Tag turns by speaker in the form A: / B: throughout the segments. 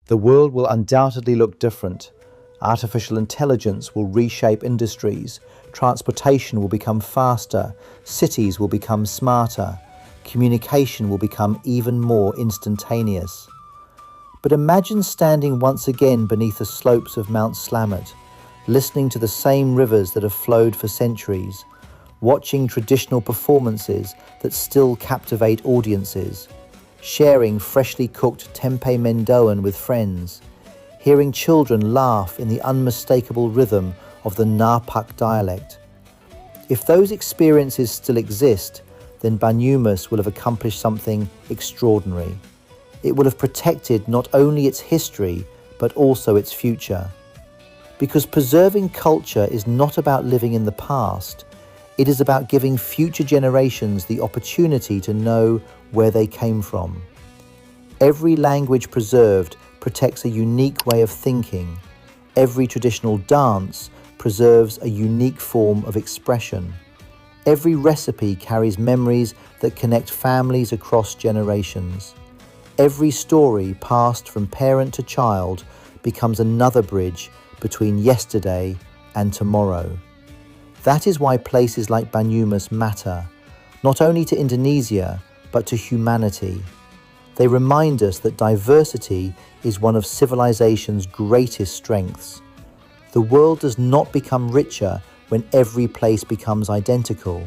A: The world will undoubtedly look different. Artificial intelligence will reshape industries, transportation will become faster, cities will become smarter, communication will become even more instantaneous. But imagine standing once again beneath the slopes of Mount Slamet, listening to the same rivers that have flowed for centuries, watching traditional performances that still captivate audiences, sharing freshly cooked Tempe Mendoan with friends, hearing children laugh in the unmistakable rhythm of the Ngapak dialect. If those experiences still exist, then Banyumas will have accomplished something extraordinary. It will have protected not only its history, but also its future. Because preserving culture is not about living in the past, it is about giving future generations the opportunity to know where they came from. Every language preserved protects a unique way of thinking. Every traditional dance preserves a unique form of expression. Every recipe carries memories that connect families across generations. Every story passed from parent to child becomes another bridge between yesterday and tomorrow. That is why places like Banyumas matter, not only to Indonesia, but to humanity. They remind us that diversity is one of civilization's greatest strengths. The world does not become richer when every place becomes identical.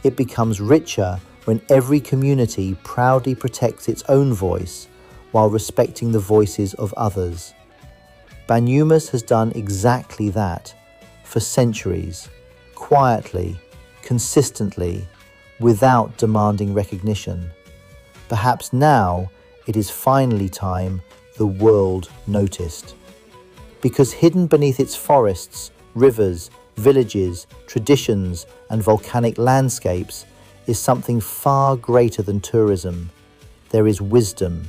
A: It becomes richer when every community proudly protects its own voice while respecting the voices of others. Banyumas has done exactly that for centuries, quietly, consistently, without demanding recognition. Perhaps now it is finally time the world noticed. Because hidden beneath its forests, rivers, villages, traditions, and volcanic landscapes is something far greater than tourism. There is wisdom.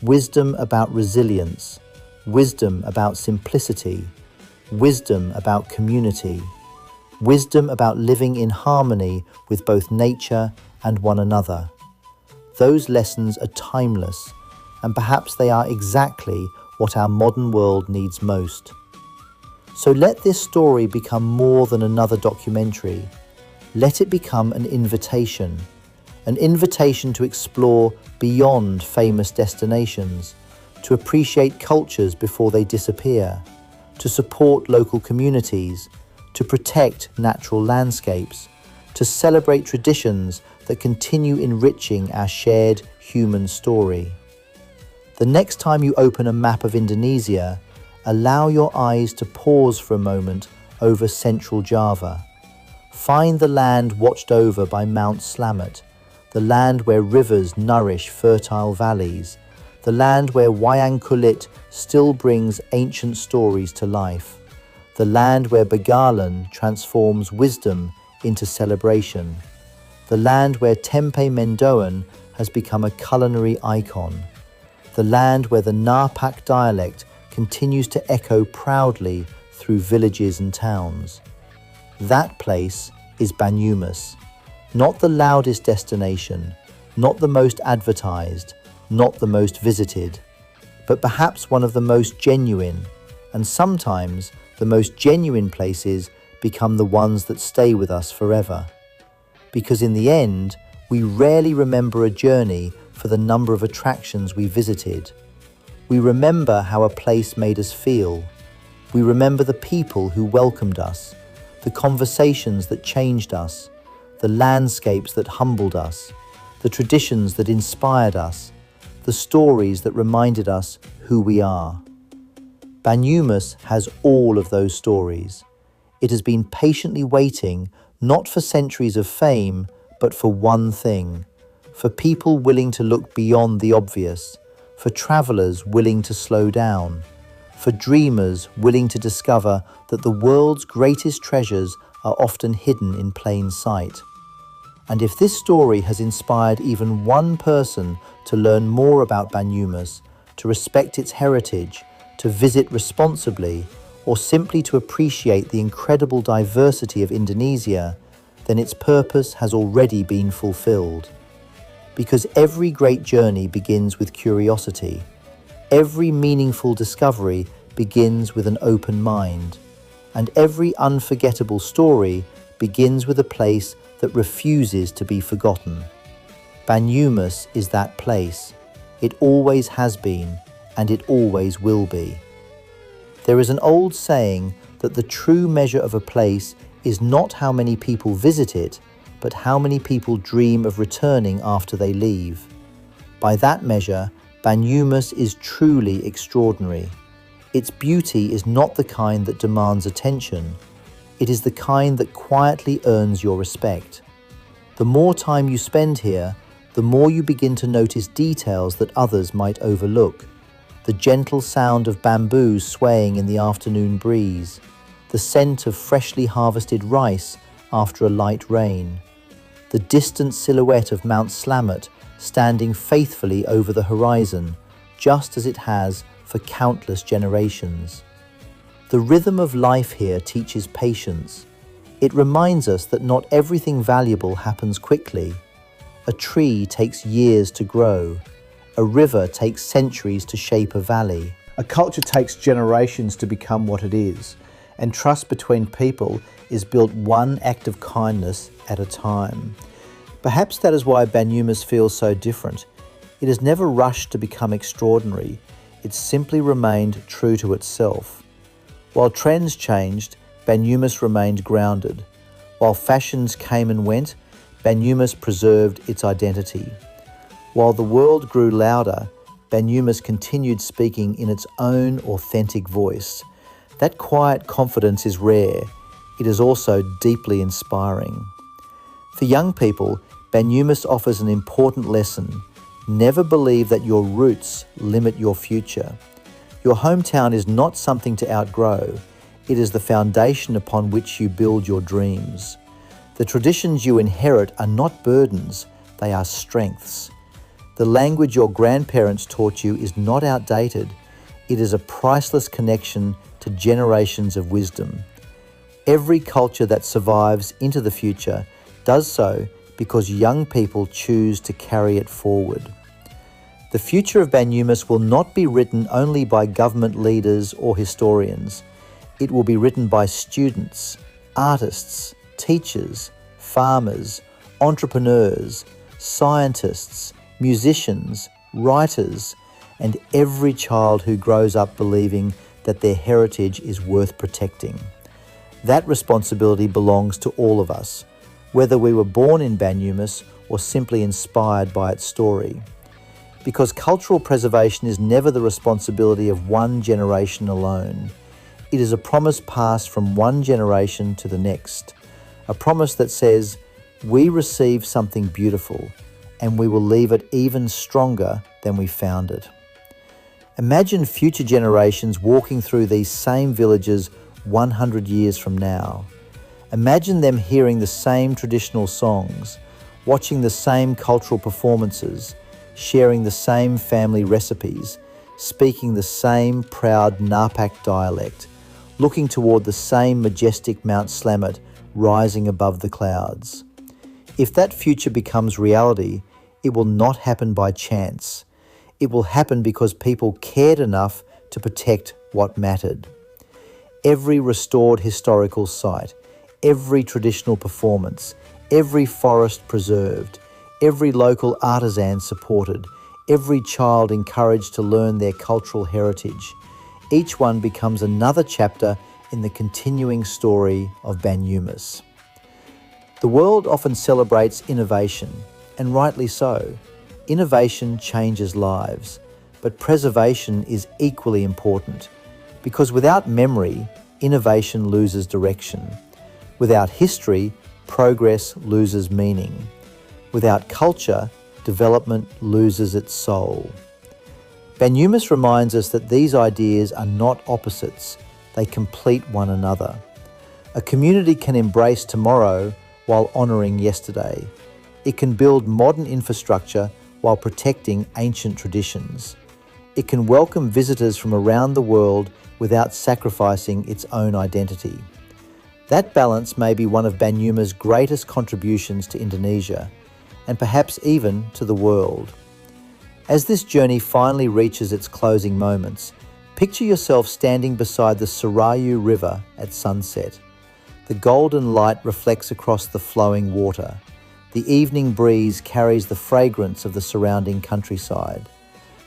A: Wisdom about resilience. Wisdom about simplicity. Wisdom about community. Wisdom about living in harmony with both nature and one another. Those lessons are timeless, and perhaps they are exactly what our modern world needs most. So let this story become more than another documentary. Let it become an invitation to explore beyond famous destinations, to appreciate cultures before they disappear, to support local communities, to protect natural landscapes, to celebrate traditions that continue enriching our shared human story. The next time you open a map of Indonesia, allow your eyes to pause for a moment over central Java. Find the land watched over by Mount Slamet, the land where rivers nourish fertile valleys, the land where wayang kulit still brings ancient stories to life, the land where Begalan transforms wisdom into celebration, the land where Tempe Mendoan has become a culinary icon, the land where the Ngapak dialect continues to echo proudly through villages and towns. That place is Banyumas, not the loudest destination, not the most advertised, not the most visited, but perhaps one of the most genuine, and sometimes the most genuine places become the ones that stay with us forever. Because in the end, we rarely remember a journey for the number of attractions we visited. We remember how a place made us feel. We remember the people who welcomed us, the conversations that changed us, the landscapes that humbled us, the traditions that inspired us, the stories that reminded us who we are. Banyumas has all of those stories. It has been patiently waiting, not for centuries of fame, but for one thing, for people willing to look beyond the obvious, for travelers willing to slow down, for dreamers willing to discover that the world's greatest treasures are often hidden in plain sight. And if this story has inspired even one person to learn more about Banyumas, to respect its heritage, to visit responsibly, or simply to appreciate the incredible diversity of Indonesia, then its purpose has already been fulfilled. Because every great journey begins with curiosity. Every meaningful discovery begins with an open mind, and every unforgettable story begins with a place that refuses to be forgotten. Banyumas is that place. It always has been, and it always will be. There is an old saying that the true measure of a place is not how many people visit it, but how many people dream of returning after they leave. By that measure, Banyumas is truly extraordinary. Its beauty is not the kind that demands attention. It is the kind that quietly earns your respect. The more time you spend here, the more you begin to notice details that others might overlook. The gentle sound of bamboo swaying in the afternoon breeze, the scent of freshly harvested rice after a light rain, the distant silhouette of Mount Slamet standing faithfully over the horizon, just as it has for countless generations. The rhythm of life here teaches patience. It reminds us that not everything valuable happens quickly. A tree takes years to grow. A river takes centuries to shape a valley. A culture takes generations to become what it is, and trust between people is built one act of kindness at a time. Perhaps that is why Banyumas feels so different. It has never rushed to become extraordinary. It simply remained true to itself. While trends changed, Banyumas remained grounded. While fashions came and went, Banyumas preserved its identity. While the world grew louder, Banyumas continued speaking in its own authentic voice. That quiet confidence is rare. It is also deeply inspiring. For young people, Banyumas offers an important lesson. Never believe that your roots limit your future. Your hometown is not something to outgrow. It is the foundation upon which you build your dreams. The traditions you inherit are not burdens, they are strengths. The language your grandparents taught you is not outdated. It is a priceless connection to generations of wisdom. Every culture that survives into the future does so because young people choose to carry it forward. The future of Banyumas will not be written only by government leaders or historians. It will be written by students, artists, teachers, farmers, entrepreneurs, scientists, musicians, writers, and every child who grows up believing that their heritage is worth protecting. That responsibility belongs to all of us, whether we were born in Banyumas or simply inspired by its story. Because cultural preservation is never the responsibility of one generation alone. It is a promise passed from one generation to the next. A promise that says, we receive something beautiful and we will leave it even stronger than we found it. Imagine future generations walking through these same villages 100 years from now. Imagine them hearing the same traditional songs, watching the same cultural performances, sharing the same family recipes, speaking the same proud Ngapak dialect, looking toward the same majestic Mount Slamet rising above the clouds. If that future becomes reality, it will not happen by chance. It will happen because people cared enough to protect what mattered. Every restored historical site, every traditional performance, every forest preserved, every local artisan supported, every child encouraged to learn their cultural heritage. Each one becomes another chapter in the continuing story of Banyumas. The world often celebrates innovation, and rightly so. Innovation changes lives, but preservation is equally important, because without memory, innovation loses direction. Without history, progress loses meaning. Without culture, development loses its soul. Banyumas reminds us that these ideas are not opposites, they complete one another. A community can embrace tomorrow while honouring yesterday. It can build modern infrastructure while protecting ancient traditions. It can welcome visitors from around the world without sacrificing its own identity. That balance may be one of Banyumas' greatest contributions to Indonesia, and perhaps even to the world. As this journey finally reaches its closing moments, picture yourself standing beside the Serayu River at sunset. The golden light reflects across the flowing water. The evening breeze carries the fragrance of the surrounding countryside.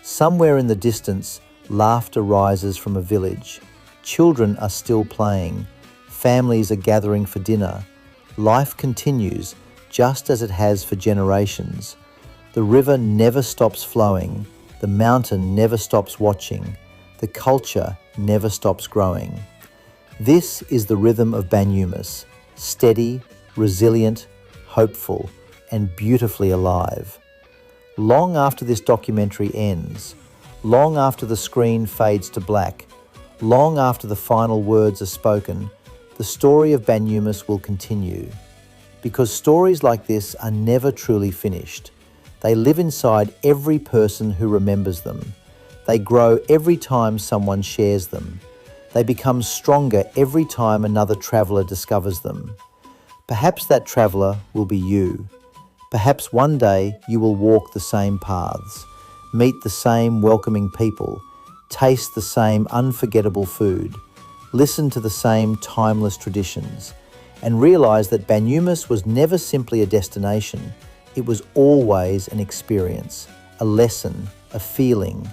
A: Somewhere in the distance, laughter rises from a village. Children are still playing. Families are gathering for dinner. Life continues just as it has for generations. The river never stops flowing. The mountain never stops watching. The culture never stops growing. This is the rhythm of Banyumas, steady, resilient, hopeful, and beautifully alive. Long after this documentary ends, long after the screen fades to black, long after the final words are spoken, the story of Banyumas will continue. Because stories like this are never truly finished. They live inside every person who remembers them. They grow every time someone shares them. They become stronger every time another traveller discovers them. Perhaps that traveller will be you. Perhaps one day you will walk the same paths, meet the same welcoming people, taste the same unforgettable food, listen to the same timeless traditions, and realise that Banyumas was never simply a destination. It was always an experience, a lesson, a feeling,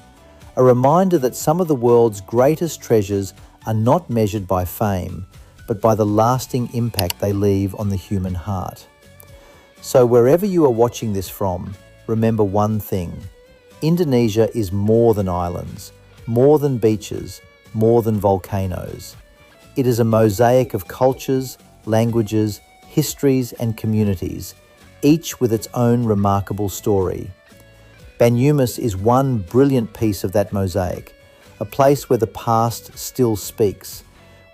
A: a reminder that some of the world's greatest treasures are not measured by fame, but by the lasting impact they leave on the human heart. So wherever you are watching this from, remember one thing. Indonesia is more than islands, more than beaches, more than volcanoes. It is a mosaic of cultures, languages, histories, and communities, each with its own remarkable story. Banyumas is one brilliant piece of that mosaic, a place where the past still speaks,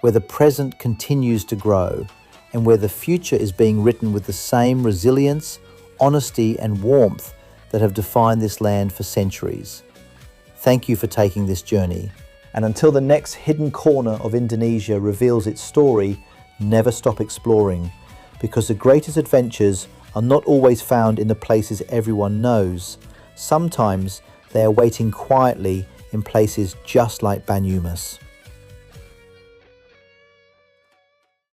A: where the present continues to grow, and where the future is being written with the same resilience, honesty, and warmth that have defined this land for centuries. Thank you for taking this journey. And until the next hidden corner of Indonesia reveals its story, never stop exploring, because the greatest adventures are not always found in the places everyone knows. Sometimes they are waiting quietly in places just like Banyumas.